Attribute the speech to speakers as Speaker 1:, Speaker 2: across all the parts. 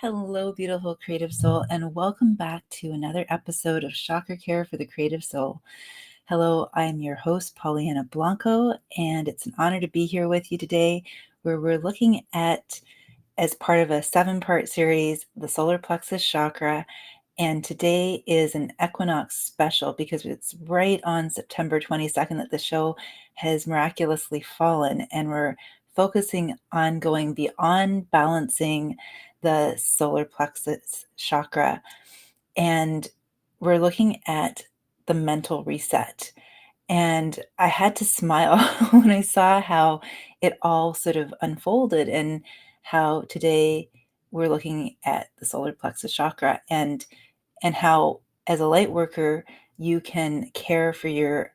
Speaker 1: Hello, beautiful creative soul, and welcome back to another episode of Chakra-Care for the Creative Soul. Hello, I'm your host, Pollyanna Blanco, and it's an honor to be here with you today, where we're looking at, as part of a 7-part series, the solar plexus chakra. And today is an Equinox special because it's right on September 22nd that the show has miraculously fallen, and we're focusing on going beyond balancing the solar plexus chakra. And we're looking at the mental reset. And I had to smile when I saw how it all sort of unfolded, and how today we're looking at the solar plexus chakra, and how, as a light worker, you can care for your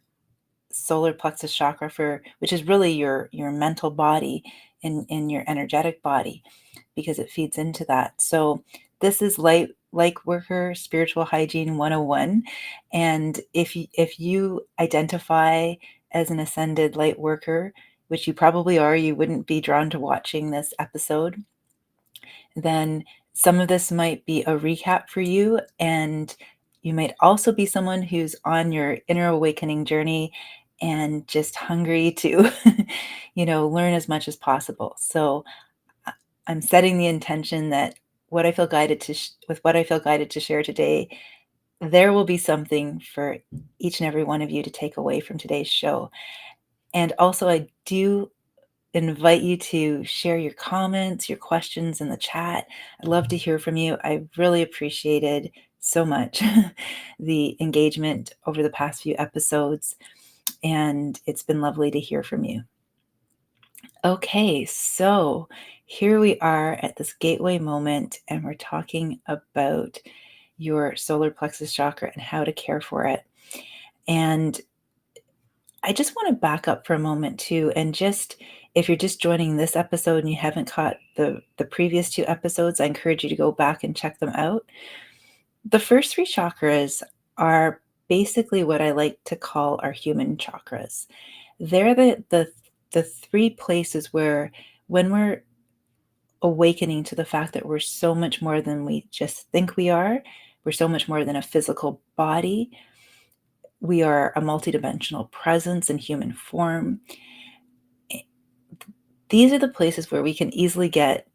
Speaker 1: solar plexus chakra, for which is really your mental body in your energetic body, because it feeds into that. So this is light worker spiritual hygiene 101. And if you identify as an ascended light worker, which you probably are, you wouldn't be drawn to watching this episode, then some of this might be a recap for you. And you might also be someone who's on your inner awakening journey and just hungry to, learn as much as possible. So I'm setting the intention that what I feel guided to, with what I feel guided to share today, there will be something for each and every one of you to take away from today's show. And also, I do invite you to share your comments, your questions in the chat. I'd love to hear from you. I really appreciated so much the engagement over the past few episodes, and it's been lovely to hear from you. Okay, so here we are at this gateway moment, and we're talking about your solar plexus chakra and how to care for it. And I just want to back up for a moment too, and just, if you're just joining this episode and you haven't caught the previous 2 episodes, I encourage you to go back and check them out. The first 3 chakras are basically what I like to call our human chakras. They're the 3 places where, when we're awakening to the fact that we're so much more than we just think we are, we're so much more than a physical body. We are a multidimensional presence in human form. These are the places where we can easily get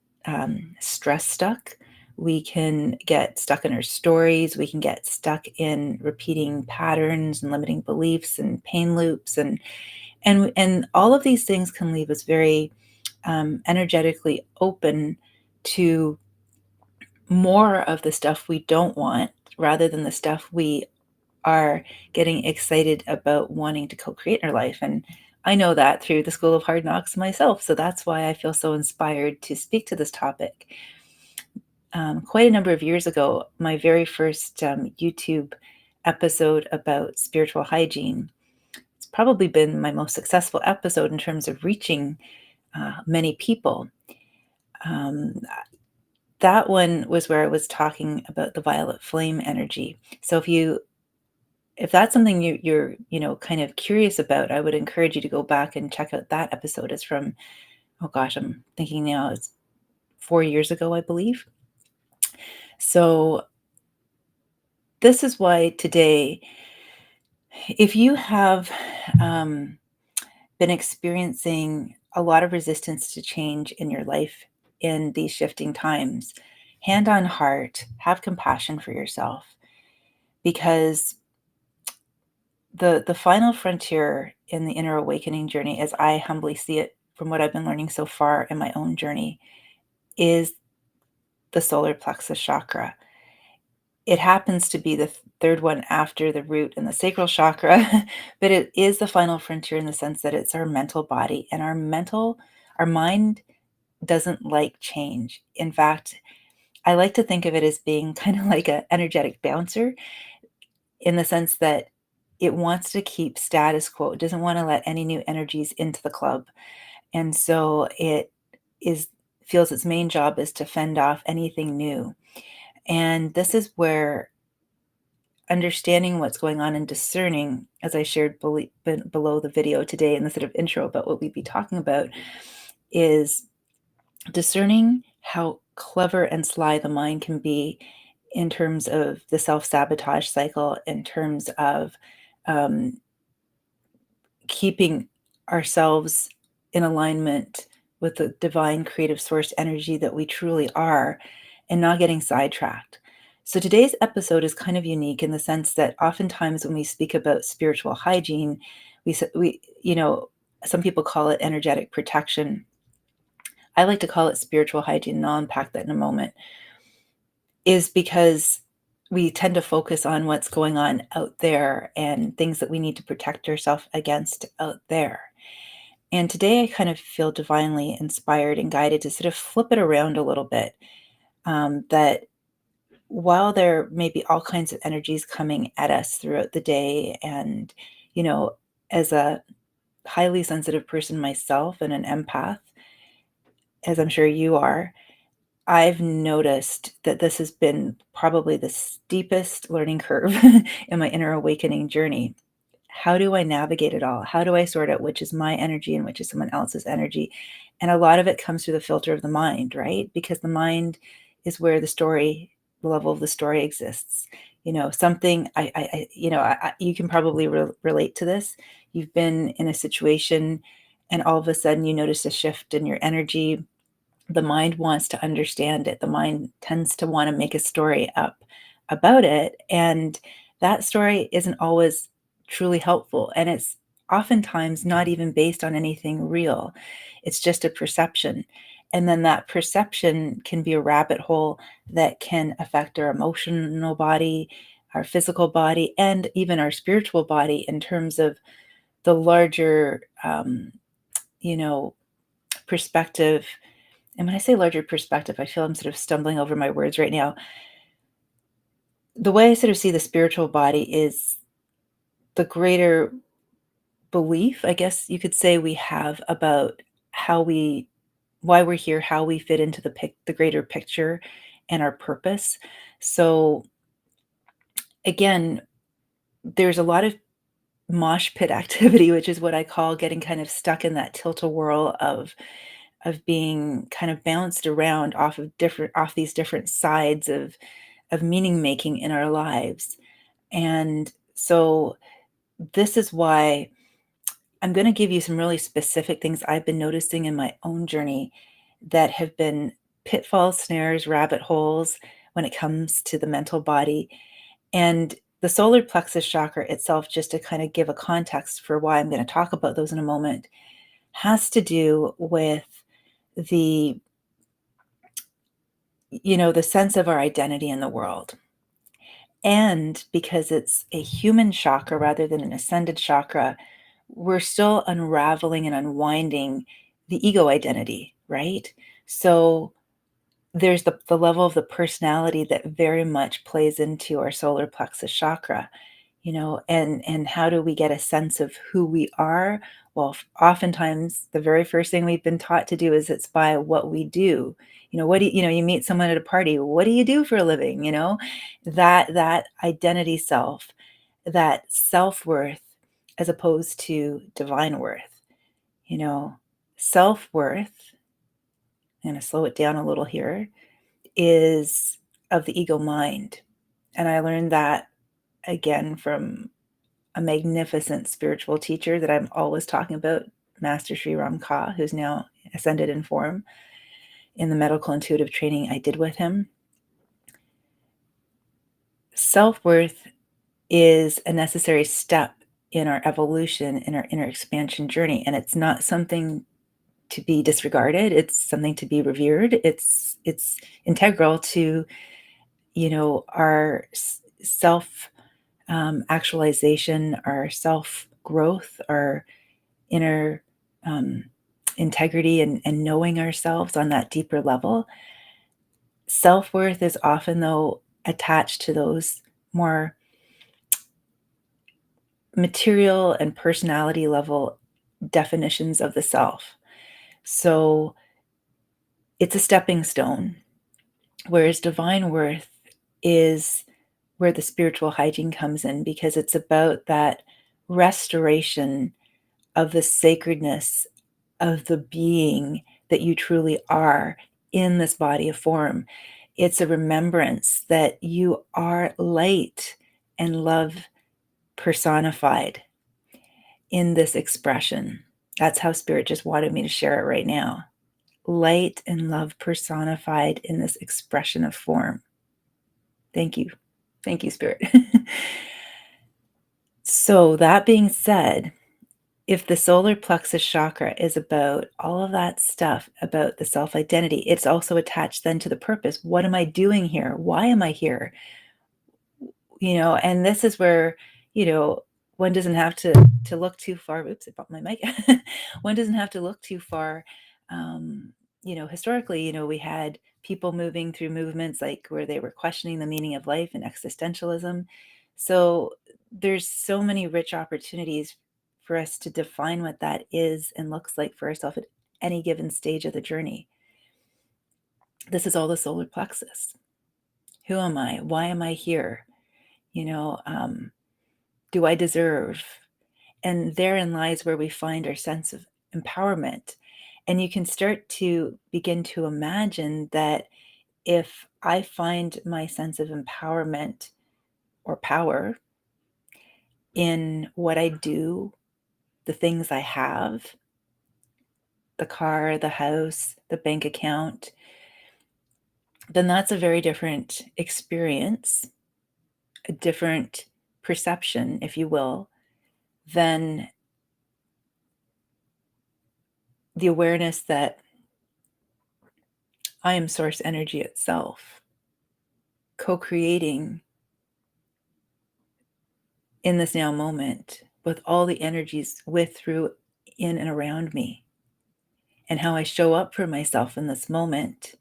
Speaker 1: stress stuck. We can get stuck in our stories. We can get stuck in repeating patterns and limiting beliefs and pain loops, and all of these things can leave us very energetically open to more of the stuff we don't want, rather than the stuff we are getting excited about wanting to co-create in our life. And I know that through the School of Hard Knocks myself. So that's why I feel so inspired to speak to this topic. Quite a number of years ago, my very first YouTube episode about spiritual hygiene, it's probably been my most successful episode in terms of reaching many people. That one was where I was talking about the violet flame energy. So if that's something you're kind of curious about, I would encourage you to go back and check out that episode. It's from, oh gosh, I'm thinking now, it's 4 years ago, I believe. So this is why today, if you have been experiencing a lot of resistance to change in your life in these shifting times, hand on heart, have compassion for yourself, because the final frontier in the inner awakening journey, as I humbly see it from what I've been learning so far in my own journey, is the solar plexus chakra. It happens to be the third one after the root and the sacral chakra, but it is the final frontier in the sense that it's our mental body, and our mind doesn't like change. In fact, I like to think of it as being kind of like an energetic bouncer, in the sense that it wants to keep status quo. It doesn't want to let any new energies into the club. And so it is feels its main job is to fend off anything new. And this is where understanding what's going on and discerning, as I shared below the video today in the sort of intro about what we'd be talking about, is discerning how clever and sly the mind can be in terms of the self-sabotage cycle, in terms of um, keeping ourselves in alignment with the divine creative source energy that we truly are and not getting sidetracked. So today's episode is kind of unique in the sense that oftentimes when we speak about spiritual hygiene, we some people call it energetic protection. I like to call it spiritual hygiene, and I'll unpack that in a moment, is because we tend to focus on what's going on out there and things that we need to protect ourselves against out there. And today I kind of feel divinely inspired and guided to sort of flip it around a little bit. That while there may be all kinds of energies coming at us throughout the day, and, you know, as a highly sensitive person myself and an empath, as I'm sure you are, I've noticed that this has been probably the steepest learning curve in my inner awakening journey. How do I navigate it all? How do I sort out which is my energy and which is someone else's energy? And a lot of it comes through the filter of the mind, right? Because the mind is where the level of the story exists. Something you can probably relate to this. You've been in a situation and all of a sudden you notice a shift in your energy. The mind wants to understand it. The mind tends to want to make a story up about it. And that story isn't always truly helpful. And it's oftentimes not even based on anything real. It's just a perception. And then that perception can be a rabbit hole that can affect our emotional body, our physical body, and even our spiritual body in terms of the larger, you know, perspective. And when I say larger perspective, I feel I'm sort of stumbling over my words right now. The way I sort of see the spiritual body is the greater belief, I guess you could say, we have about why we're here, how we fit into the greater picture and our purpose. So again, there's a lot of mosh pit activity, which is what I call getting kind of stuck in that tilt-a-whirl of being kind of bounced around off these different sides of meaning making in our lives. And so this is why I'm going to give you some really specific things I've been noticing in my own journey that have been pitfalls, snares, rabbit holes when it comes to the mental body. And the solar plexus chakra itself, just to kind of give a context for why I'm going to talk about those in a moment, has to do with the the sense of our identity in the world. And because it's a human chakra rather than an ascended chakra, we're still unraveling and unwinding the ego identity, right? So there's the level of the personality that very much plays into our solar plexus chakra, and how do we get a sense of who we are? Well, oftentimes the very first thing we've been taught to do is it's by what we do. What do you meet someone at a party, what do you do for a living? That identity self, that self-worth, as opposed to divine worth. Self-worth, I'm going to slow it down a little here, is of the ego mind. And I learned that again from a magnificent spiritual teacher that I'm always talking about, Master Sri Ram Ka, who's now ascended in form, in the medical intuitive training I did with him. Self-worth is a necessary step in our evolution, in our inner expansion journey. And it's not something to be disregarded. It's something to be revered. It's integral to, our self actualization, our self growth, our inner integrity, and knowing ourselves on that deeper level. Self worth is often, though, attached to those more material and personality level definitions of the self. So it's a stepping stone, whereas divine worth is where the spiritual hygiene comes in, because it's about that restoration of the sacredness of the being that you truly are in this body of form. It's a remembrance that you are light and love personified in this expression. That's how Spirit just wanted me to share it right now. Light and love personified in this expression of form. Thank you. Thank you, Spirit. So, that being said, if the solar plexus chakra is about all of that stuff about the self identity, it's also attached then to the purpose. What am I doing here? Why am I here? And this is where, one doesn't have to look too far. Oops, I bumped my mic. One doesn't have to look too far. Historically, we had people moving through movements like where they were questioning the meaning of life and existentialism. So there's so many rich opportunities for us to define what that is and looks like for ourselves at any given stage of the journey. This is all the solar plexus. Who am I? Why am I here? Do I deserve? And therein lies where we find our sense of empowerment. And you can start to begin to imagine that if I find my sense of empowerment or power in what I do, the things I have, the car, the house, the bank account, then that's a very different experience, a different perception, if you will, than the awareness that I am source energy itself, co-creating in this now moment with all the energies with, through, in, and around me, and how I show up for myself in this moment,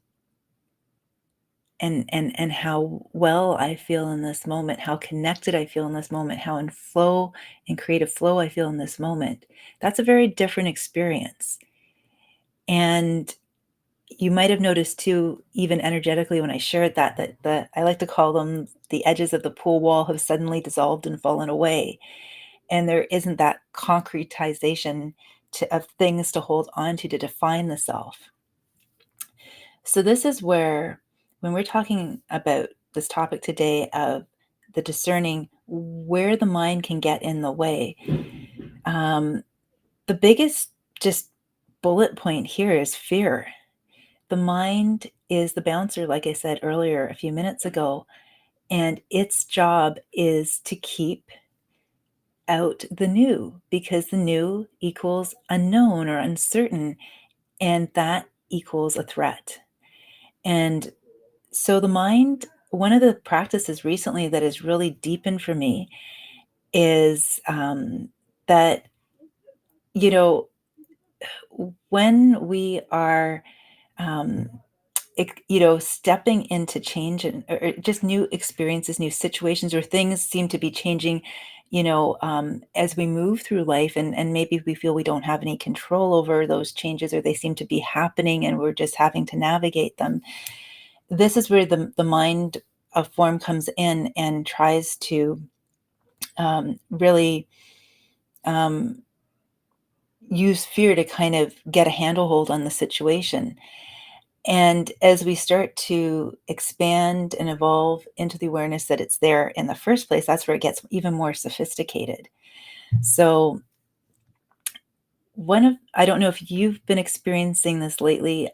Speaker 1: and how well I feel in this moment, how connected I feel in this moment, how in flow and creative flow I feel in this moment. That's a very different experience. And you might have noticed too, even energetically when I shared that I like to call them the edges of the pool wall have suddenly dissolved and fallen away. And there isn't that concretization of things to hold on to define the self. So this is where, when we're talking about this topic today of the discerning where the mind can get in the way, the biggest just bullet point here is fear. The mind is the bouncer, like I said earlier a few minutes ago, and its job is to keep out the new, because the new equals unknown or uncertain, and that equals a threat. And so the mind, one of the practices recently that has really deepened for me is that, when we are stepping into change or just new experiences, new situations, or things seem to be changing, as we move through life, and maybe we feel we don't have any control over those changes, or they seem to be happening and we're just having to navigate them. This is where the mind of form comes in and tries to really use fear to kind of get a handlehold on the situation. And as we start to expand and evolve into the awareness that it's there in the first place, that's where it gets even more sophisticated. So I don't know if you've been experiencing this lately,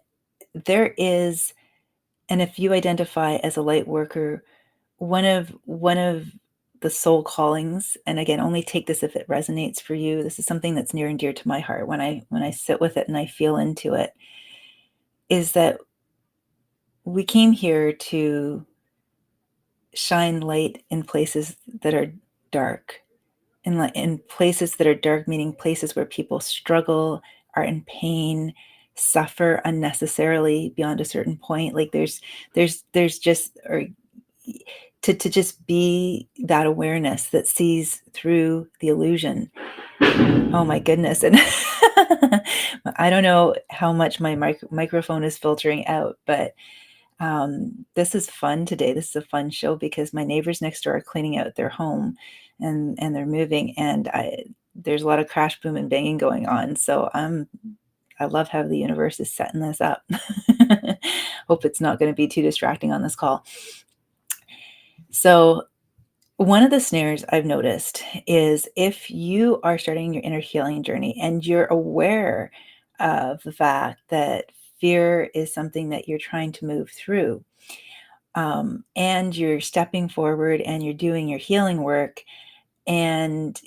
Speaker 1: there is, and if you identify as a light worker, one of the soul callings, and again, only take this if it resonates for you. This is something that's near and dear to my heart when I sit with it and I feel into it, is that we came here to shine light in places that are dark. In places that are dark, meaning places where people struggle, are in pain, suffer unnecessarily beyond a certain point. Like there's just, or to just be that awareness that sees through the illusion. Oh my goodness. And I don't know how much my microphone is filtering out, but this is fun today. This is a fun show because my neighbors next door are cleaning out their home, and they're moving, and there's a lot of crash, boom, and banging going on. So I love how the universe is setting this up. Hope it's not going to be too distracting on this call. So one of the snares I've noticed is if you are starting your inner healing journey and you're aware of the fact that fear is something that you're trying to move through, and you're stepping forward and you're doing your healing work, and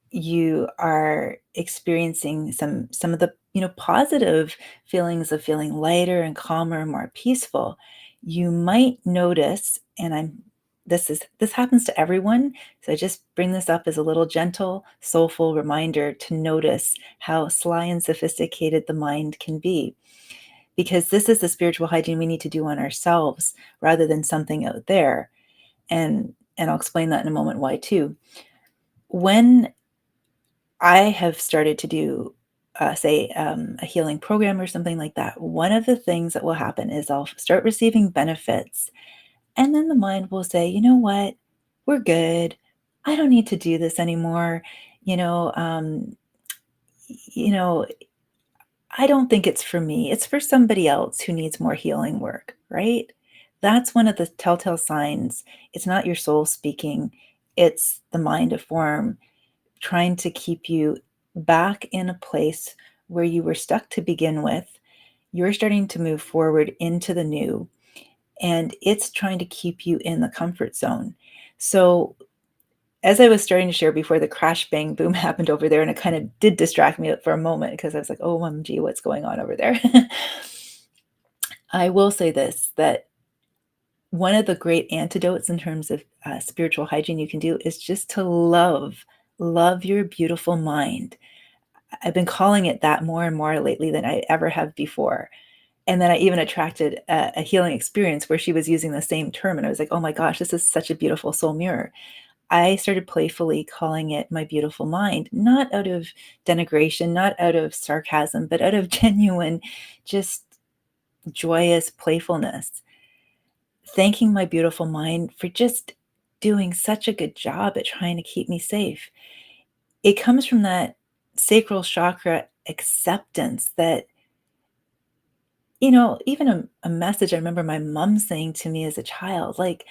Speaker 1: you are experiencing some of the positive feelings of feeling lighter and calmer and more peaceful, you might notice, and this happens to everyone, so I just bring this up as a little gentle soulful reminder to notice how sly and sophisticated the mind can be, because this is the spiritual hygiene we need to do on ourselves rather than something out there. And I'll explain that in a moment why too. When I have started to do, say, a healing program or something like that, one of the things that will happen is I'll start receiving benefits, and then the mind will say, you know what, we're good. I don't need to do this anymore. You know, um, you know, I don't think it's for me. It's for somebody else who needs more healing work, right? That's one of the telltale signs. It's not your soul speaking, it's the mind of form trying to keep you back in a place where you were stuck to begin with. You're starting to move forward into the new, and it's trying to keep you in the comfort zone. So, as I was starting to share before, the crash bang boom happened over there, and it kind of did distract me for a moment because I was like, oh, OMG, what's going on over there? I will say this, that one of the great antidotes in terms of spiritual hygiene you can do is just to love your beautiful mind. I've been calling it that more and more lately than I ever have before. And then I even attracted a healing experience where she was using the same term. And I was like, oh my gosh, this is such a beautiful soul mirror. I started playfully calling it my beautiful mind, not out of denigration, not out of sarcasm, but out of genuine, just joyous playfulness. Thanking my beautiful mind for just doing such a good job at trying to keep me safe. It comes from that sacral chakra acceptance that, even a message I remember my mom saying to me as a child, like,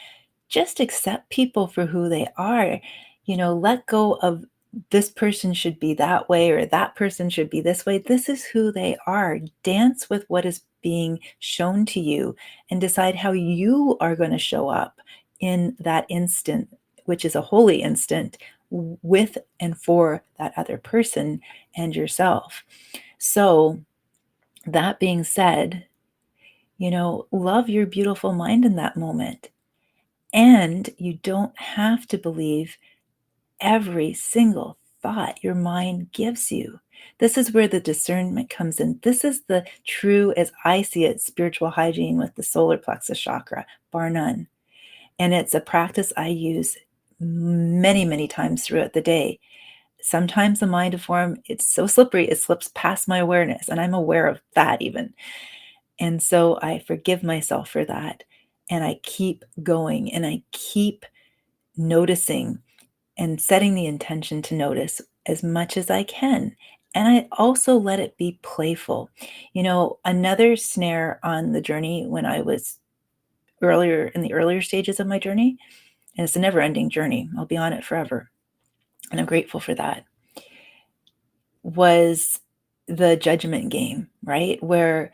Speaker 1: just accept people for who they are. Let go of this person should be that way or that person should be this way. This is who they are. Dance with what is being shown to you and decide how you are going to show up in that instant, which is a holy instant, with and for that other person and yourself. So, that being said, love your beautiful mind in that moment. And you don't have to believe every single thought your mind gives you. This is where the discernment comes in. This is the true, as I see it, spiritual hygiene with the solar plexus chakra, bar none. And it's a practice I use many, many times throughout the day. Sometimes the mind of form, it's so slippery, it slips past my awareness, and I'm aware of that even. And so I forgive myself for that. And I keep going and I keep noticing and setting the intention to notice as much as I can. And I also let it be playful. Another snare on the journey when I was earlier in the earlier stages of my journey, and it's a never ending journey, I'll be on it forever. And I'm grateful for that, was the judgment game, right? Where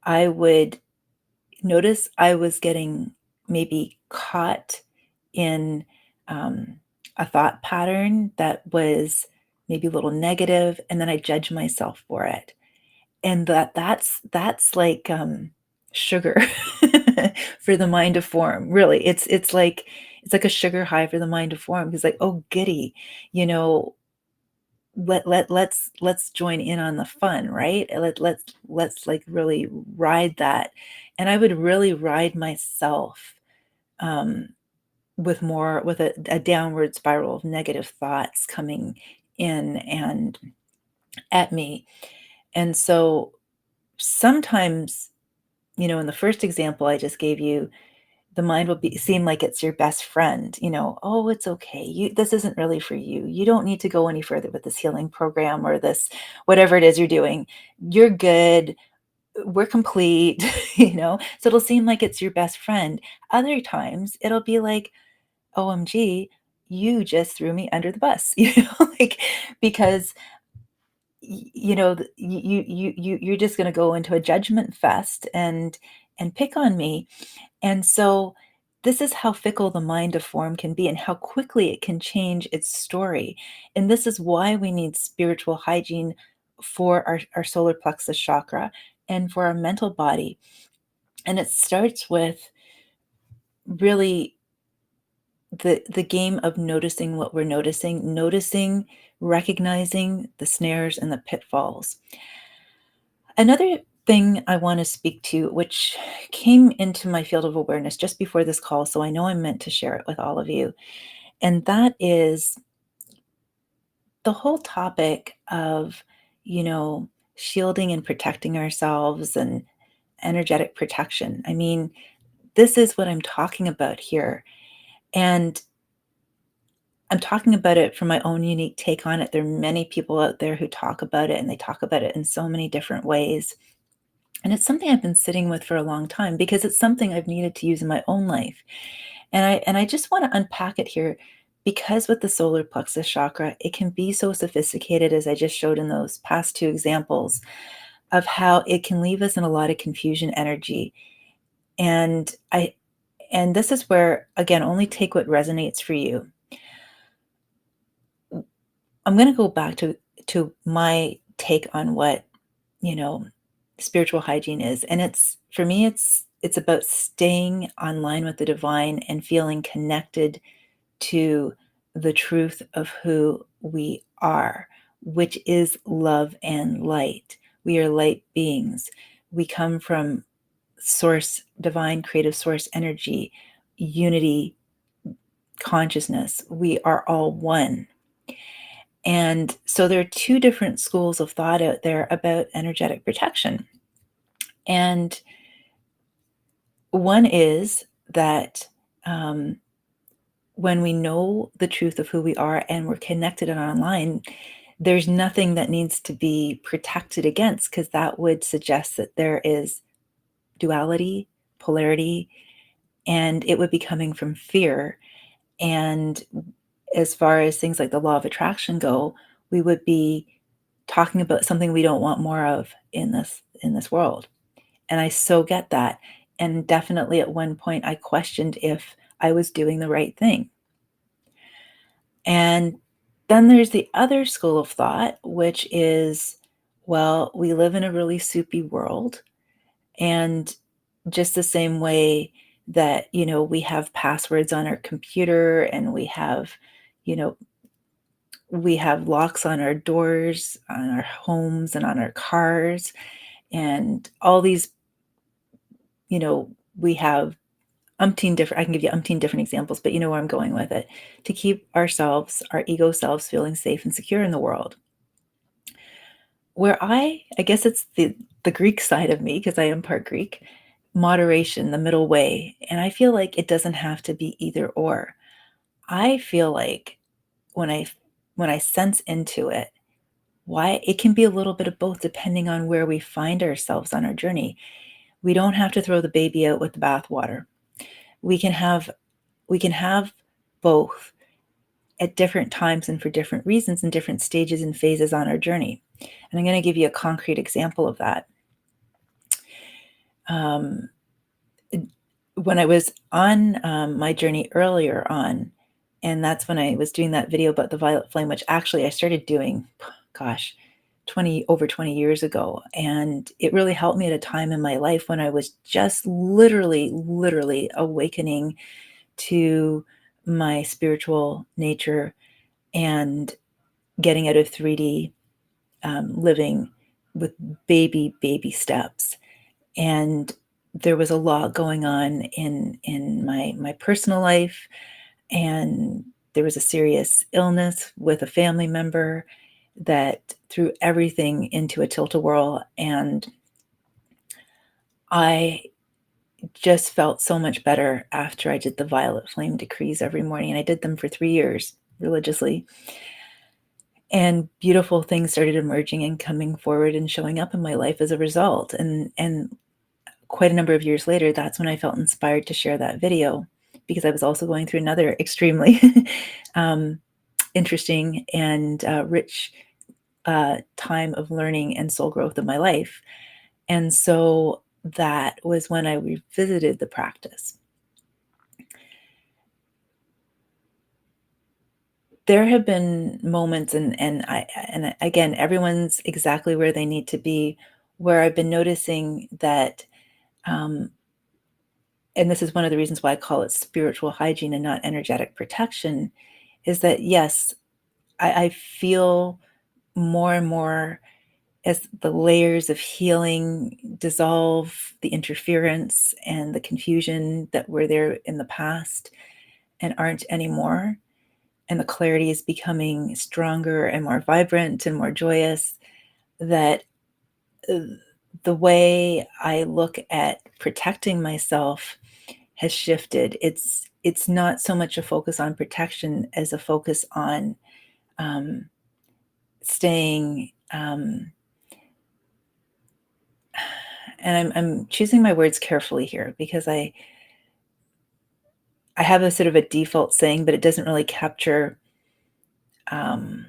Speaker 1: I would notice I was getting maybe caught in a thought pattern that was maybe a little negative, and then I judge myself for it. And that's like sugar for the mind to form. Really, it's like a sugar high for the mind to form. Because like, oh goody, you know, let's join in on the fun, right? Let's like really ride that. And I would really ride myself um with a downward spiral of negative thoughts coming in and at me. And so sometimes, in the first example I just gave you, the mind will seem like it's your best friend. Oh, it's okay, this isn't really for you, you don't need to go any further with this healing program or this whatever it is you're doing, you're good, we're complete, so it'll seem like it's your best friend. Other times it'll be like, OMG, you just threw me under the bus, like, because you're just going to go into a judgment fest and pick on me. And so this is how fickle the mind of form can be and how quickly it can change its story. And this is why we need spiritual hygiene for our solar plexus chakra and for our mental body. And it starts with really the game of noticing what we're noticing, recognizing the snares and the pitfalls. Another thing I want to speak to, which came into my field of awareness just before this call, so I know I'm meant to share it with all of you, and that is the whole topic of, shielding and protecting ourselves and energetic protection. I mean, this is what I'm talking about here. And I'm talking about it from my own unique take on it. There are many people out there who talk about it, and they talk about it in so many different ways. And it's something I've been sitting with for a long time because it's something I've needed to use in my own life. And I just want to unpack it here because with the solar plexus chakra, it can be so sophisticated, as I just showed in those past two examples, of how it can leave us in a lot of confusion energy. And this is where, again, only take what resonates for you. I'm going to go back to my take on what, you know, spiritual hygiene is. And it's, for me, it's about staying online with the divine and feeling connected to the truth of who we are, which is love and light. We are light beings. We come from source, divine creative source energy, unity, consciousness. We are all one. And so there are two different schools of thought out there about energetic protection. And one is that when we know the truth of who we are and we're connected and online, there's nothing that needs to be protected against, because that would suggest that there is duality, polarity, and it would be coming from fear. And as far as things like the law of attraction go, we would be talking about something we don't want more of in this world. And I so get that. And definitely at one point I questioned if I was doing the right thing. And then there's the other school of thought, which is, well, we live in a really soupy world. And just the same way that, we have passwords on our computer, and you know, we have locks on our doors, on our homes, and on our cars, and all these, we have umpteen different, I can give you umpteen different examples, but you know where I'm going with it, to keep ourselves, our ego selves, feeling safe and secure in the world. Where I guess it's the Greek side of me, because I am part Greek, moderation, the middle way. And I feel like it doesn't have to be either or. I feel like when I sense into it, why it can be a little bit of both depending on where we find ourselves on our journey. We don't have to throw the baby out with the bathwater. We can have both at different times and for different reasons and different stages and phases on our journey. And I'm going to give you a concrete example of that. When I was on my journey earlier on, and that's when I was doing that video about the violet flame, which actually I started doing, gosh, over 20 years ago. And it really helped me at a time in my life when I was just literally awakening to my spiritual nature and getting out of 3D, living with baby steps. And there was a lot going on in my personal life, and there was a serious illness with a family member that threw everything into a tilt-a-whirl. And I just felt so much better after I did the violet flame decrees every morning. And I did them for 3 years religiously. And beautiful things started emerging and coming forward and showing up in my life as a result. And quite a number of years later, that's when I felt inspired to share that video, because I was also going through another extremely um, interesting and rich time of learning and soul growth in my life. And so that was when I revisited the practice. There have been moments, and again, everyone's exactly where they need to be, where I've been noticing that, um, and this is one of the reasons why I call it spiritual hygiene and not energetic protection, is that yes, I feel more and more as the layers of healing dissolve the interference and the confusion that were there in the past and aren't anymore. And the clarity is becoming stronger and more vibrant and more joyous, that uh, the way I look at protecting myself has shifted. It's not so much a focus on protection as a focus on um, staying. And I'm choosing my words carefully here, because I have a sort of a default saying, but it doesn't really capture um,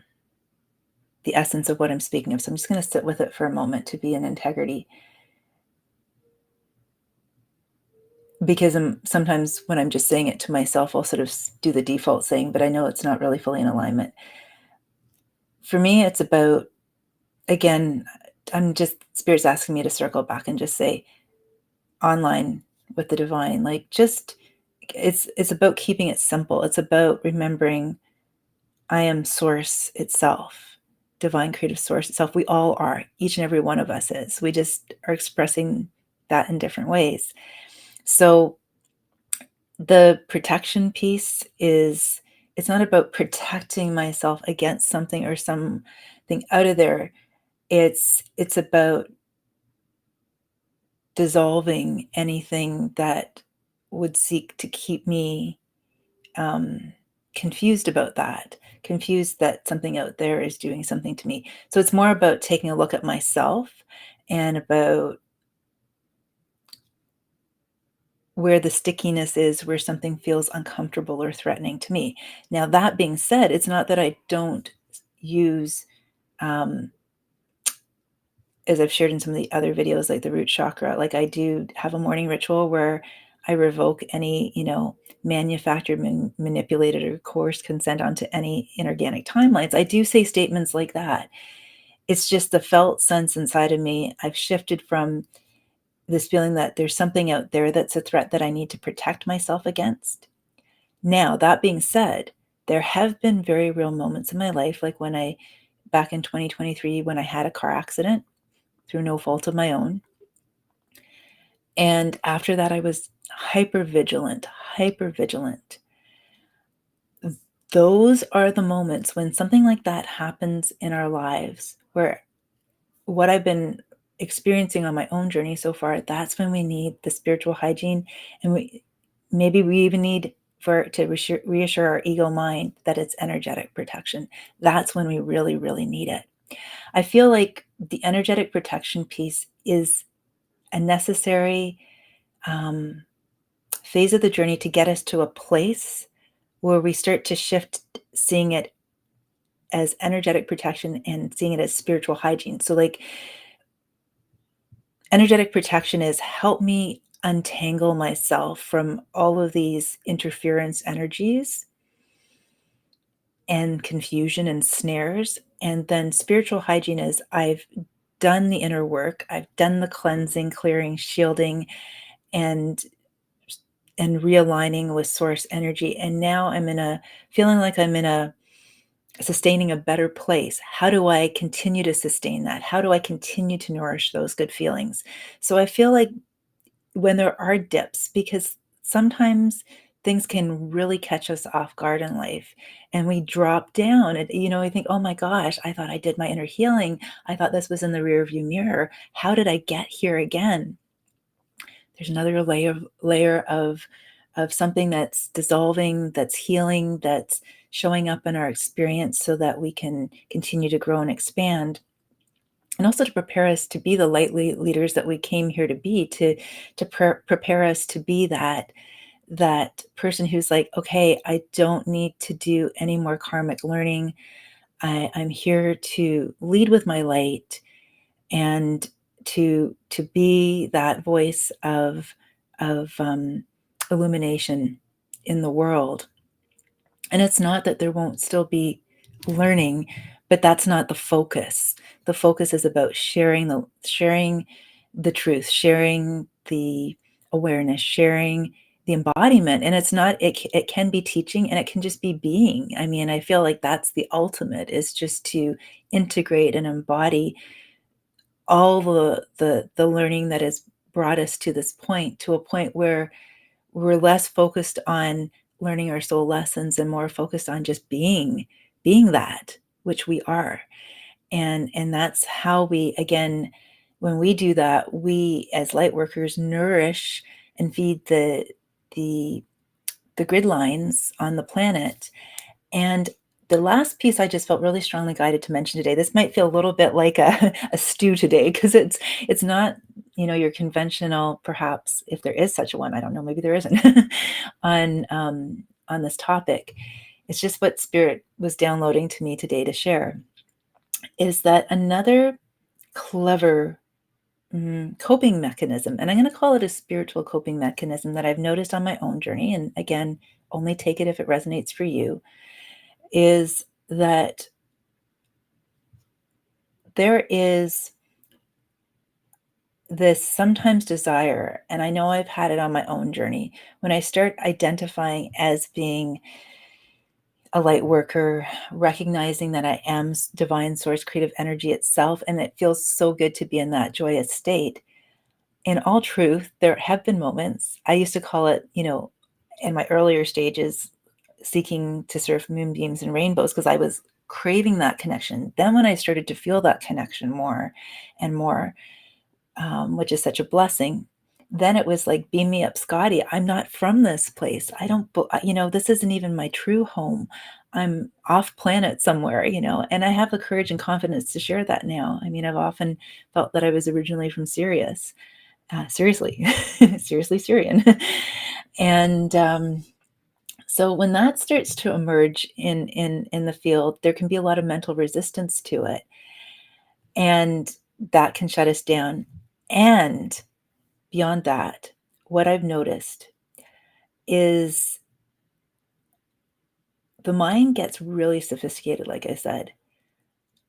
Speaker 1: the essence of what I'm speaking of. So I'm just going to sit with it for a moment to be in integrity, because sometimes when I'm just saying it to myself, I'll sort of do the default saying, but I know it's not really fully in alignment. For me, it's about, again, I'm just, Spirit's asking me to circle back and just say, online with the divine, like, just, it's about keeping it simple. It's about remembering I am source itself, divine creative source itself. We all are. Each and every one of us is. We just are expressing that in different ways. So the protection piece is, it's not about protecting myself against something or something out of there. It's about dissolving anything that would seek to keep me um, confused about that, confused that something out there is doing something to me. So it's more about taking a look at myself and about where the stickiness is, where something feels uncomfortable or threatening to me. Now, that being said, it's not that I don't use, um, as I've shared in some of the other videos, like the root chakra, like I do have a morning ritual where I revoke any, manufactured, manipulated, or coerced consent onto any inorganic timelines. I do say statements like that. It's just the felt sense inside of me. I've shifted from this feeling that there's something out there that's a threat that I need to protect myself against. Now, that being said, there have been very real moments in my life, like back in 2023, when I had a car accident through no fault of my own. And after that, I was hyper vigilant, hyper vigilant. Those are the moments when something like that happens in our lives, where what I've been experiencing on my own journey so far, that's when we need the spiritual hygiene. And we even need to reassure our ego mind that it's energetic protection. That's when we really, really need it. I feel like the energetic protection piece is a necessary phase of the journey to get us to a place where we start to shift seeing it as energetic protection and seeing it as spiritual hygiene. So, like, energetic protection is help me untangle myself from all of these interference energies and confusion and snares. And then spiritual hygiene is I've done the inner work, I've done the cleansing, clearing, shielding, and realigning with source energy. And now I'm in a feeling like I'm in a sustaining a better place. How do I continue to sustain that? How do I continue to nourish those good feelings? So I feel like when there are dips, because sometimes things can really catch us off guard in life and we drop down and I think, oh my gosh, I thought I did my inner healing. I thought this was in the rear view mirror. How did I get here again? There's another layer of something that's dissolving, that's healing, that's showing up in our experience so that we can continue to grow and expand, and also to prepare us to be the light leaders that we came here to be, to prepare us to be that person who's like, okay, I don't need to do any more karmic learning. I'm here to lead with my light and to be that voice of illumination in the world. And it's not that there won't still be learning, but that's not the focus. The focus is about sharing the truth, sharing the awareness, sharing the embodiment. And it's not, it can be teaching, and it can just be being. I mean, I feel like that's the ultimate, is just to integrate and embody all the learning that has brought us to this point, to a point where we're less focused on learning our soul lessons and more focused on just being that which we are. And that's how we, again, when we do that, we as light workers nourish and feed the grid lines on the planet. And the last piece I just felt really strongly guided to mention today, this might feel a little bit like a stew today, because it's not, your conventional, perhaps, if there is such a one, I don't know, maybe there isn't, on this topic. It's just what Spirit was downloading to me today to share, is that another clever coping mechanism, and I'm going to call it a spiritual coping mechanism, that I've noticed on my own journey, and again, only take it if it resonates for you, is that there is this sometimes desire, and I know I've had it on my own journey, when I start identifying as being a light worker, recognizing that I am divine source creative energy itself, and it feels so good to be in that joyous state. In all truth, there have been moments, I used to call it, in my earlier stages, seeking to surf moonbeams and rainbows, because I was craving that connection. Then when I started to feel that connection more and more, which is such a blessing, then it was like, beam me up, Scotty. I'm not from this place. I don't, this isn't even my true home. I'm off planet somewhere, and I have the courage and confidence to share that now. I mean, I've often felt that I was originally from Sirius. Seriously, seriously Syrian. And so when that starts to emerge in the field, there can be a lot of mental resistance to it, and that can shut us down. And beyond that, what I've noticed is the mind gets really sophisticated. Like I said,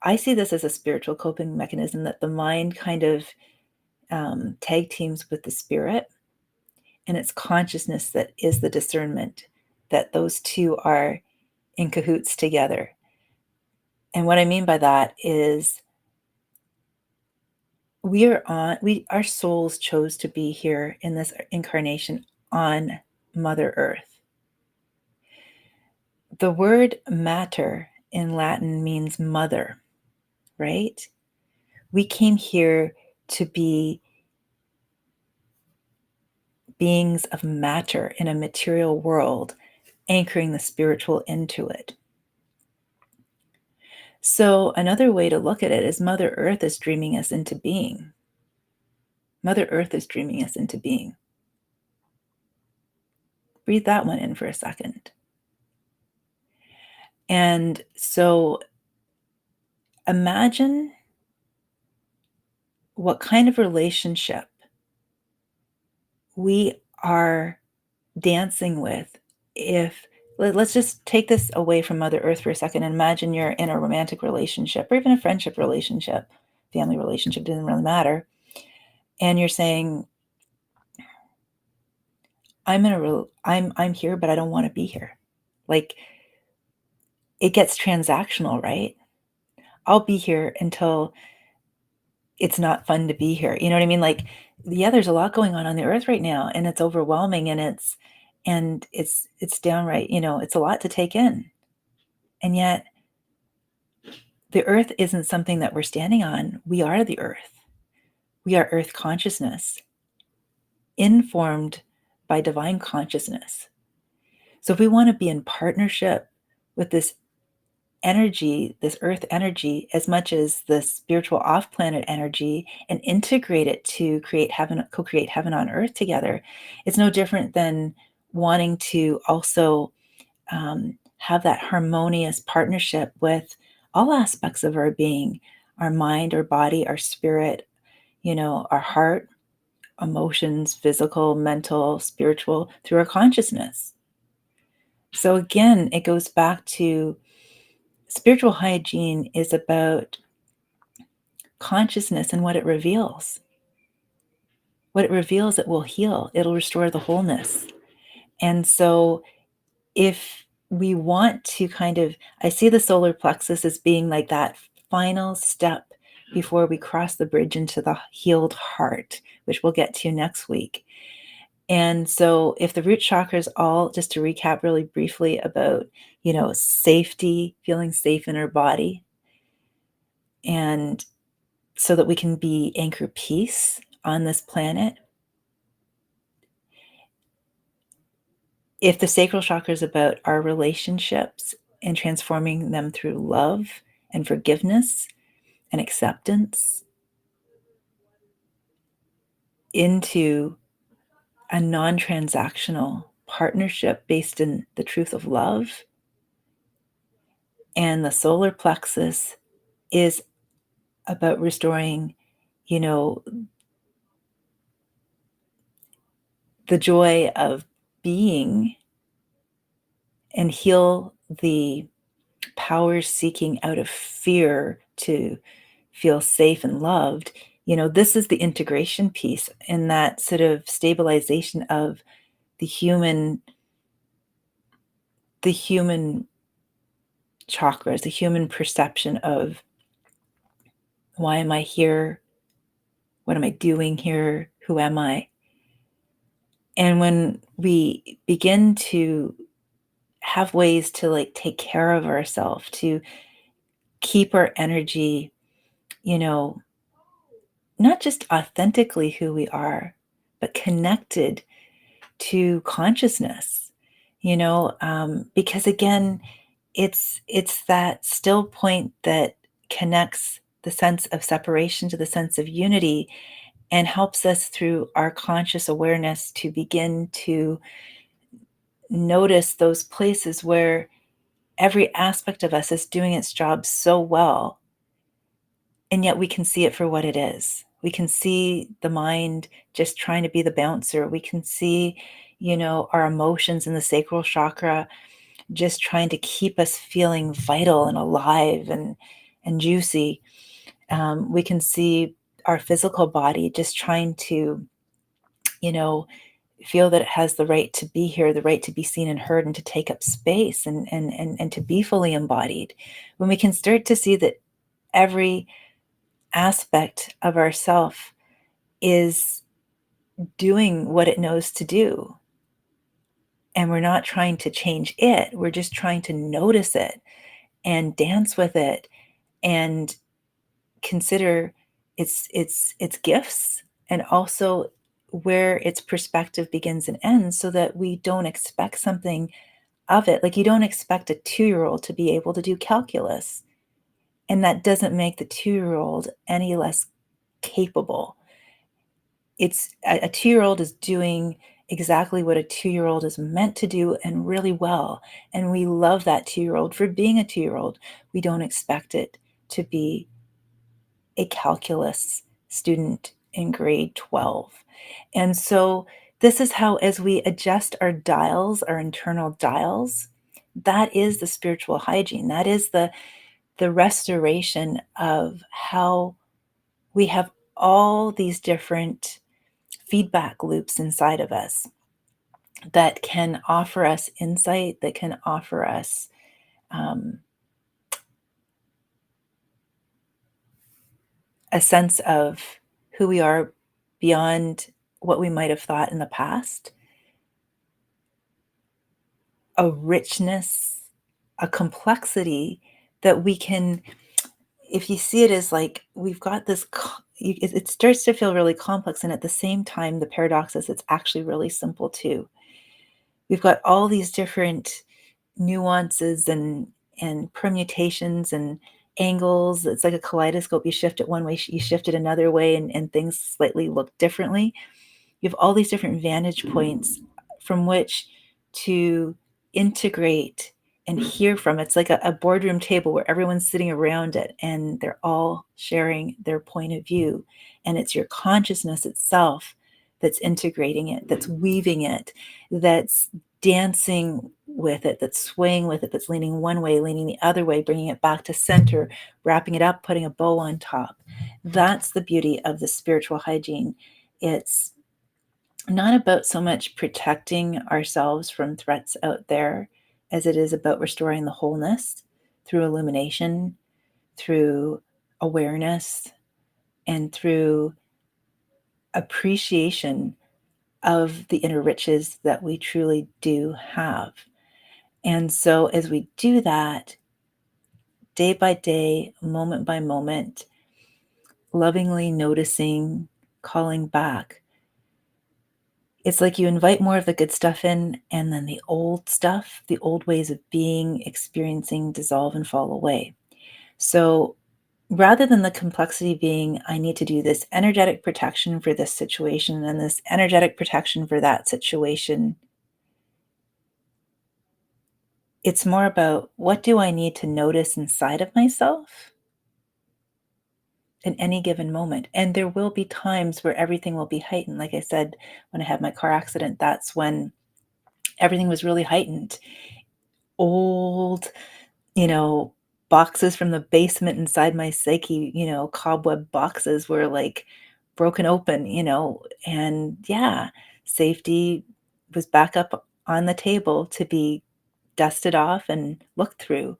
Speaker 1: I see this as a spiritual coping mechanism, that the mind kind of tag teams with the spirit, and it's consciousness that is the discernment, that those two are in cahoots together. And what I mean by that is, our souls chose to be here in this incarnation on Mother Earth. The word mater in Latin means mother, right? We came here to be beings of matter in a material world, anchoring the spiritual into it. So another way to look at it is, Mother Earth is dreaming us into being. Mother Earth is dreaming us into being. Breathe that one in for a second. And so imagine what kind of relationship we are dancing with. If let's just take this away from Mother Earth for a second, and imagine you're in a romantic relationship, or even a friendship relationship, family relationship, doesn't really matter. And you're saying, I'm here, but I don't want to be here. Like, it gets transactional, right? I'll be here until it's not fun to be here. You know what I mean? Like, yeah, there's a lot going on the earth right now, and it's overwhelming, and it's downright, it's a lot to take in. And yet the earth isn't something that we're standing on. We are the earth. We are earth consciousness, informed by divine consciousness. So if we want to be in partnership with this energy, this earth energy, as much as the spiritual off-planet energy, and integrate it to create heaven, co-create heaven on earth together. It's no different than wanting to also have that harmonious partnership with all aspects of our being, our mind, our body, our spirit, our heart, emotions, physical, mental, spiritual, through our consciousness. So again, it goes back to spiritual hygiene is about consciousness and what it reveals. What it reveals, it will heal. It'll restore the wholeness. And so if we want to I see the solar plexus as being like that final step before we cross the bridge into the healed heart, which we'll get to next week. And so if the root chakras, all, just to recap really briefly about, safety, feeling safe in our body, and so that we can be anchor peace on this planet. If the sacral chakra is about our relationships and transforming them through love and forgiveness and acceptance into a non-transactional partnership based in the truth of love, and the solar plexus is about restoring, the joy of being, and heal the powers seeking out of fear to feel safe and loved. This is the integration piece, and that sort of stabilization of the human chakras, the human perception of, why am I here? What am I doing here? Who am I? And when we begin to have ways to take care of ourselves, to keep our energy, not just authentically who we are, but connected to consciousness, because again, it's that still point that connects the sense of separation to the sense of unity, and helps us through our conscious awareness to begin to notice those places where every aspect of us is doing its job so well, and yet we can see it for what it is. We can see the mind just trying to be the bouncer. We can see, our emotions in the sacral chakra just trying to keep us feeling vital and alive and juicy. We can see our physical body just trying to, feel that it has the right to be here, the right to be seen and heard, and to take up space, and to be fully embodied. When we can start to see that every aspect of ourself is doing what it knows to do, and we're not trying to change it, we're just trying to notice it and dance with it, and consider its gifts, and also where its perspective begins and ends, so that we don't expect something of it. Like, you don't expect a 2-year-old to be able to do calculus, and that doesn't make the 2-year-old any less capable. It's a 2-year-old is doing exactly what a 2-year-old is meant to do, and really well, and we love that 2-year-old for being a 2-year-old. We don't expect it to be a calculus student in grade 12. And so this is how, as we adjust our dials, our internal dials, that is the spiritual hygiene. That is the restoration of how we have all these different feedback loops inside of us that can offer us insight, that can offer us a sense of who we are beyond what we might have thought in the past, a richness, a complexity that we can, if you see it as like, we've got this, it starts to feel really complex. And at the same time, the paradox is it's actually really simple too. We've got all these different nuances and permutations and angles. It's like a kaleidoscope. You shift it one way, you shift it another way, and things slightly look differently. You have all these different vantage points from which to integrate and hear from. It's like a boardroom table where everyone's sitting around it and they're all sharing their point of view. And it's your consciousness itself that's integrating it, that's weaving it, that's dancing with it, that's swaying with it, that's leaning one way, leaning the other way, bringing it back to center, wrapping it up, putting a bow on top. That's the beauty of the spiritual hygiene. It's not about so much protecting ourselves from threats out there as it is about restoring the wholeness through illumination, through awareness, and through appreciation of the inner riches that we truly do have. And so, as we do that, day by day, moment by moment, lovingly noticing, calling back, it's like you invite more of the good stuff in, and then the old stuff, the old ways of being, experiencing, dissolve and fall away. So rather than the complexity being, I need to do this energetic protection for this situation and this energetic protection for that situation, it's more about what do I need to notice inside of myself in any given moment. And there will be times where everything will be heightened. Like I said, when I had my car accident, that's when everything was really heightened. Old, boxes from the basement inside my psyche, cobweb boxes were like broken open, and yeah, safety was back up on the table to be dusted off and looked through.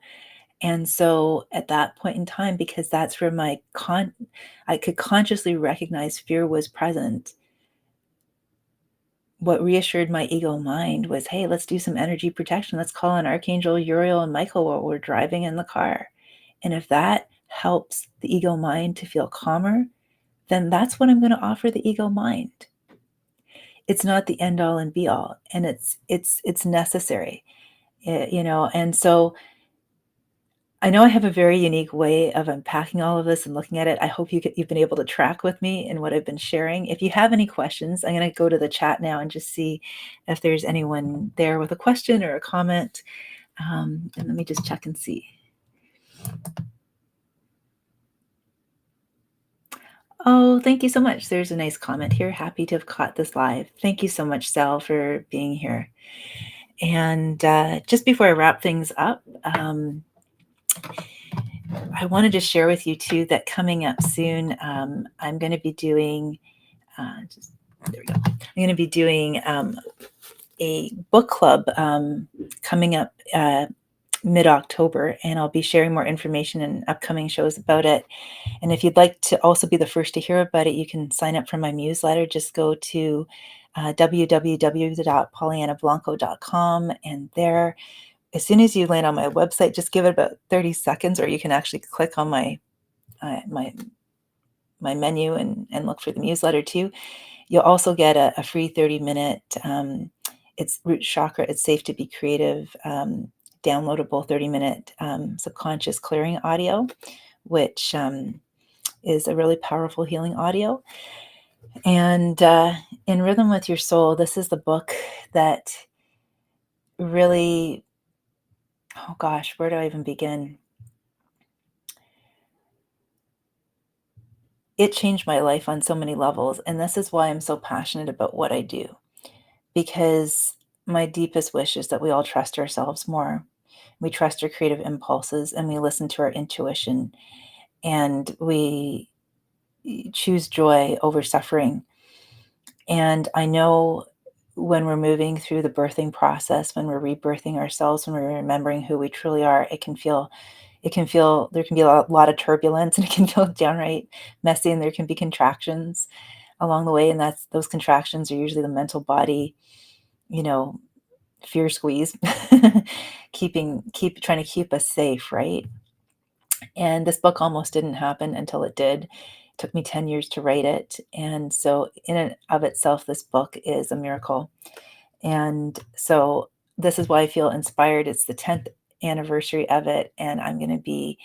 Speaker 1: And so at that point in time, because that's where I could consciously recognize fear was present. What reassured my ego mind was, hey, let's do some energy protection. Let's call on Archangel Uriel and Michael while we're driving in the car. And if that helps the ego mind to feel calmer, then that's what I'm going to offer the ego mind. It's not the end all and be all, and it's necessary, and so I know I have a very unique way of unpacking all of this and looking at it. I hope you've been able to track with me in what I've been sharing. If you have any questions, I'm going to go to the chat now and just see if there's anyone there with a question or a comment. And let me just check and see. Oh, thank you so much. There's a nice comment here. Happy to have caught this live. Thank you so much, Sal, for being here. And just before I wrap things up, I wanted to share with you too that coming up soon, I'm going to be doing, there we go. I'm going to be doing a book club coming up mid-October, and I'll be sharing more information in upcoming shows about it. And if you'd like to also be the first to hear about it, you can sign up for my newsletter. Just go to www.pollyannablanco.com, and there, as soon as you land on my website, just give it about 30 seconds, or you can actually click on my menu and look for the newsletter too. You'll also get a free 30-minute, it's Root Chakra, It's Safe to Be Creative, downloadable 30-minute subconscious clearing audio, which is a really powerful healing audio. And In Rhythm with Your Soul, this is the book that really, oh gosh, where do I even begin? It changed my life on so many levels. And this is why I'm so passionate about what I do, because my deepest wish is that we all trust ourselves more. We trust our creative impulses, and we listen to our intuition, and we choose joy over suffering. And I know when we're moving through the birthing process, when we're rebirthing ourselves, when we're remembering who we truly are, there can be a lot of turbulence, and it can feel downright messy, and there can be contractions along the way. And those contractions are usually the mental body, fear squeeze, trying to keep us safe, right? And this book almost didn't happen until it did. It took me 10 years to write it. And so in and of itself, this book is a miracle. And so this is why I feel inspired. It's the 10th anniversary of it, and I'm going to be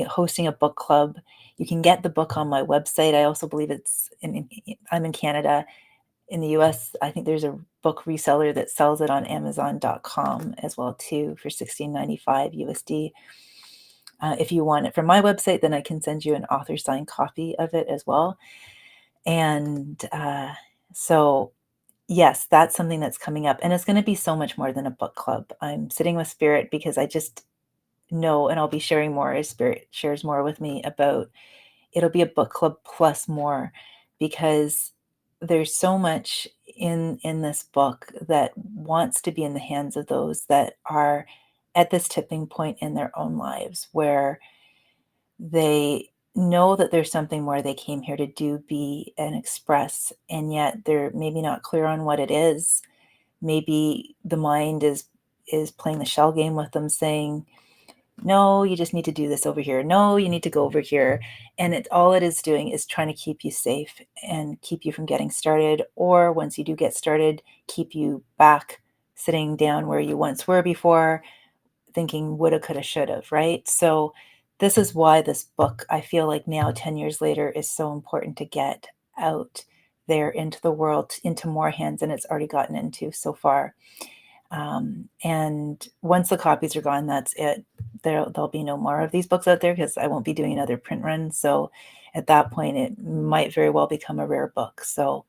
Speaker 1: hosting a book club. You can get the book on my website. I also believe I'm in Canada. In the US, I think there's a book reseller that sells it on Amazon.com as well too for $16.95 USD. If you want it from my website, then I can send you an author signed copy of it as well. And so, yes, that's something that's coming up. And it's going to be so much more than a book club. I'm sitting with Spirit because I just know, and I'll be sharing more as Spirit shares more with me about it'll be a book club plus more, because there's so much in this book that wants to be in the hands of those that are at this tipping point in their own lives where they know that there's something more they came here to do, be, and express, and yet they're maybe not clear on what it is. Maybe the mind is playing the shell game with them, saying, no, you just need to do this over here. No, you need to go over here. And all it is doing is trying to keep you safe and keep you from getting started. Or once you do get started, keep you back sitting down where you once were before, thinking woulda, coulda, shoulda, right? So this is why this book, I feel like now, 10 years later, is so important to get out there into the world, into more hands than it's already gotten into so far. And once the copies are gone, that's it. There'll be no more of these books out there because I won't be doing another print run. So at that point, it might very well become a rare book. So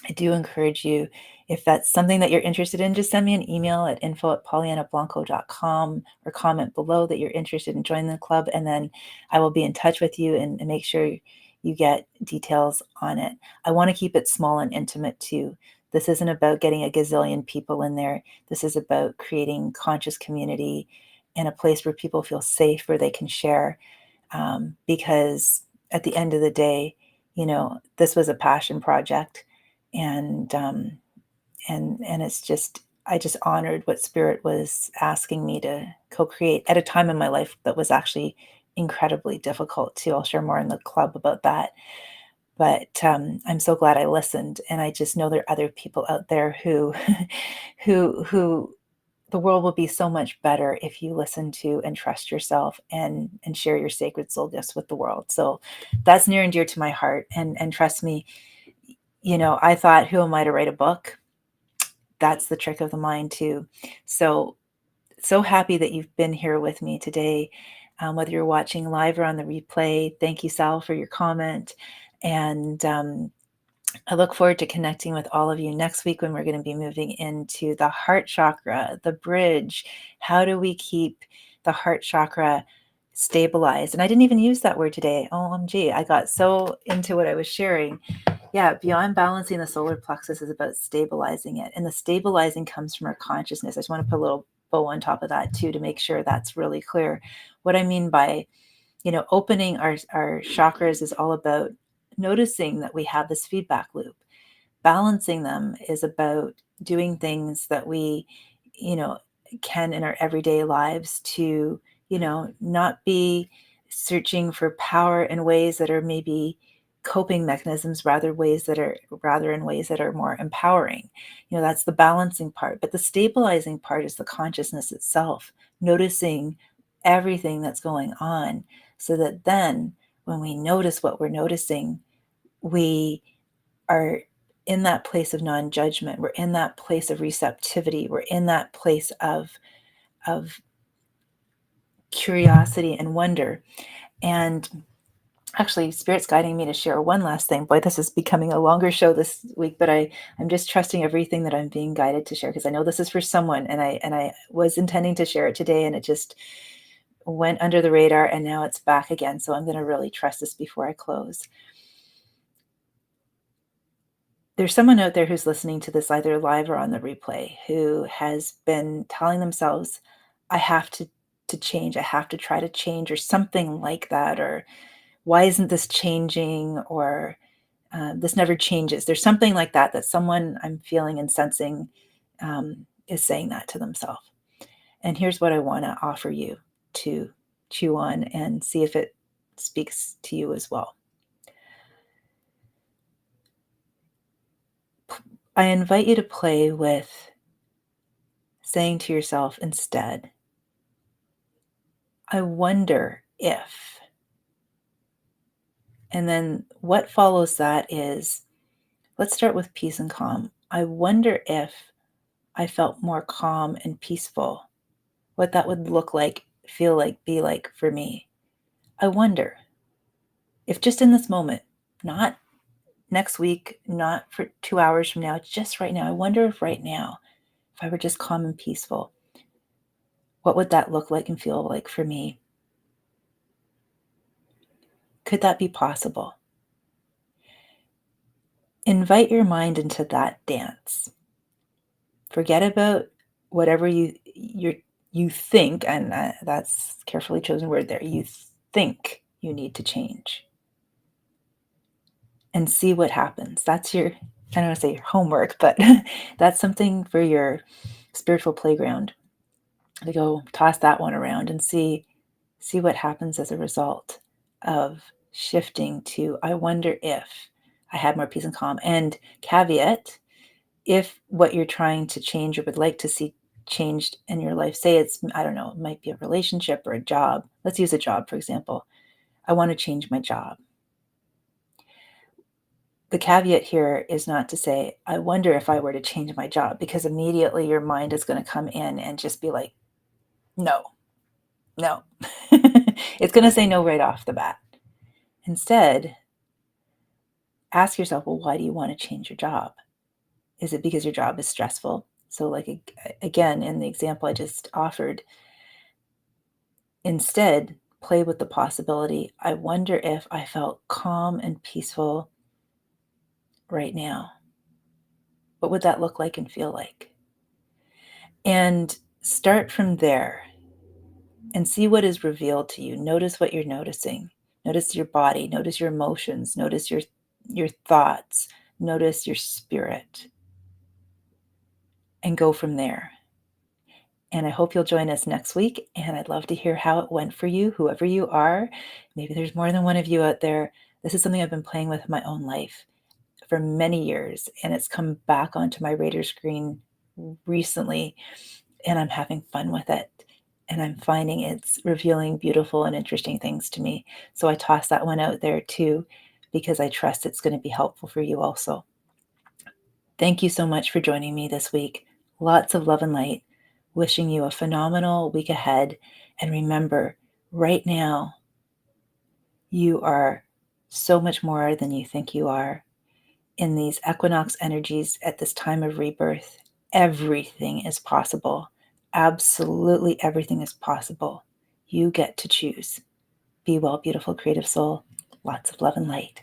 Speaker 1: I do encourage you, if that's something that you're interested in, just send me an email at info@pollyannablanco.com or comment below that you're interested in joining the club. And then I will be in touch with you and make sure you get details on it. I want to keep it small and intimate too. This isn't about getting a gazillion people in there. This is about creating conscious community and a place where people feel safe, where they can share. Because at the end of the day, this was a passion project, and it's just, I just honored what Spirit was asking me to co-create at a time in my life that was actually incredibly difficult too. I'll share more in the club about that. But I'm so glad I listened, and I just know there are other people out there who, who the world will be so much better if you listen to and trust yourself and share your sacred soul gifts with the world. So that's near and dear to my heart. And trust me, I thought, who am I to write a book? That's the trick of the mind too. So happy that you've been here with me today. Whether you're watching live or on the replay, thank you, Sal, for your comment. And I look forward to connecting with all of you next week when we're going to be moving into the heart chakra, the bridge. How do we keep the heart chakra stabilized? And I didn't even use that word today. OMG, I got so into what I was sharing. Yeah, beyond balancing the solar plexus is about stabilizing it. And the stabilizing comes from our consciousness. I just want to put a little bow on top of that too, to make sure that's really clear. What I mean by, opening our chakras is all about noticing that we have this feedback loop. Balancing them is about doing things that we, can in our everyday lives to, not be searching for power in ways that are maybe coping mechanisms, rather in ways that are more empowering. That's the balancing part. But the stabilizing part is the consciousness itself, noticing everything that's going on, so that then when we notice what we're noticing, we are in that place of non-judgment. We're in that place of receptivity. We're in that place of curiosity and wonder. And actually, Spirit's guiding me to share one last thing. Boy, this is becoming a longer show this week, but I'm just trusting everything that I'm being guided to share, because I know this is for someone, and I was intending to share it today, and it just went under the radar, and now it's back again. So I'm going to really trust this before I close. There's someone out there who's listening to this either live or on the replay who has been telling themselves, I have to change. I have to try to change, or something like that. Or why isn't this changing? Or this never changes. There's something like that, that someone I'm feeling and sensing is saying that to themselves. And here's what I want to offer you to chew on and see if it speaks to you as well. I invite you to play with saying to yourself instead, I wonder if, and then what follows that is, let's start with peace and calm. I wonder if I felt more calm and peaceful, what that would look like, feel like, be like for me. I wonder if just in this moment, not next week, not for 2 hours from now, just right now, I wonder if right now, if I were just calm and peaceful, what would that look like and feel like for me? Could that be possible? Invite your mind into that dance. Forget about whatever you think, and that's carefully chosen word there. You think you need to change, and see what happens. That's your, I don't want to say your homework, but that's something for your spiritual playground to go toss that one around and see what happens as a result of shifting to, I wonder if I had more peace and calm. And caveat, if what you're trying to change or would like to see changed in your life, say it's, I don't know, it might be a relationship or a job. Let's use a job, for example. I want to change my job. The caveat here is not to say, I wonder if I were to change my job, because immediately your mind is going to come in and just be like, no. It's going to say no right off the bat. Instead, ask yourself, well, why do you want to change your job? Is it because your job is stressful? So, like, again, in the example I just offered, instead, play with the possibility, I wonder if I felt calm and peaceful right now. What would that look like and feel like? And start from there and see what is revealed to you. Notice what you're noticing. Notice your body, notice your emotions, notice your thoughts, notice your spirit, and go from there. And I hope you'll join us next week. And I'd love to hear how it went for you, whoever you are. Maybe there's more than one of you out there. This is something I've been playing with in my own life for many years, and it's come back onto my radar screen recently, and I'm having fun with it. And I'm finding it's revealing beautiful and interesting things to me. So I toss that one out there too, because I trust it's going to be helpful for you also. Thank you so much for joining me this week. Lots of love and light. Wishing you a phenomenal week ahead. And remember, right now, you are so much more than you think you are. In these equinox energies at this time of rebirth, everything is possible. Absolutely everything is possible. You get to choose. Be well, beautiful, creative soul. Lots of love and light.